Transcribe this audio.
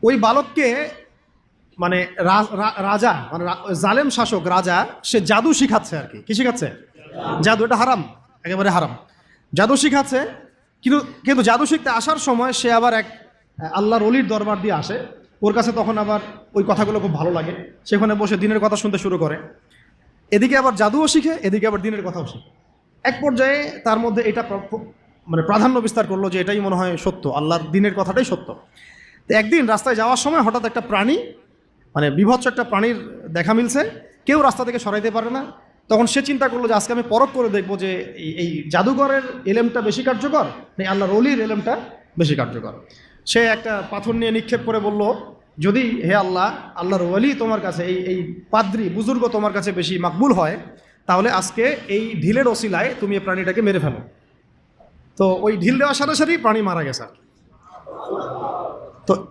ওই বালককে মানে রাজা মানে জালেম শাসক রাজা সে জাদু শিখাচ্ছে আর কি। কি শিখাচ্ছে? জাদু। এটা হারাম, একেবারে হারাম। জাদু শিখাচ্ছে, কিন্তু কিন্তু জাদু শিখতে আসার সময় সে আবার এক আল্লাহর অলির দরবার দিয়ে আসে। ওর কাছে তখন আবার ওই কথাগুলো খুব ভালো লাগে, সেখানে বসে দিনের কথা শুনতে শুরু করে। এদিকে আবার জাদুও শিখে, এদিকে আবার দিনের কথাও শিখে। এক পর্যায়ে তার মধ্যে এটা মানে প্রাধান্য বিস্তার করলো যে এটাই মনে হয় সত্য, আল্লাহর দিনের কথাটাই সত্য। তো একদিন রাস্তায় যাওয়ার সময় হঠাৎ একটা প্রাণী, মানে বিভৎস একটা প্রাণীর দেখা মিলছে, কেউ রাস্তা থেকে সরাইতে পারে না। তখন সে চিন্তা করলো যে আজকে আমি পরখ করে দেখবো যে এই জাদুঘরের এলেমটা বেশি কার্যকর না আল্লাহর অলির এলেমটা বেশি কার্যকর। সে একটা পাথর নিয়ে নিক্ষেপ করে বলল, যদি হে আল্লাহ, আল্লাহর ওলি তোমার কাছে, এই পাদ্রী বুজুর্গ তোমার কাছে বেশি মাকবুল হয়, তাহলে আজকে এই ঢিলের ওসিলায় তুমি এই প্রাণীটাকে মেরে ফেলো। তো ওই ঢিল দেওয়ার সাথে সাথেই প্রাণী মারা গেছে আর কি। তো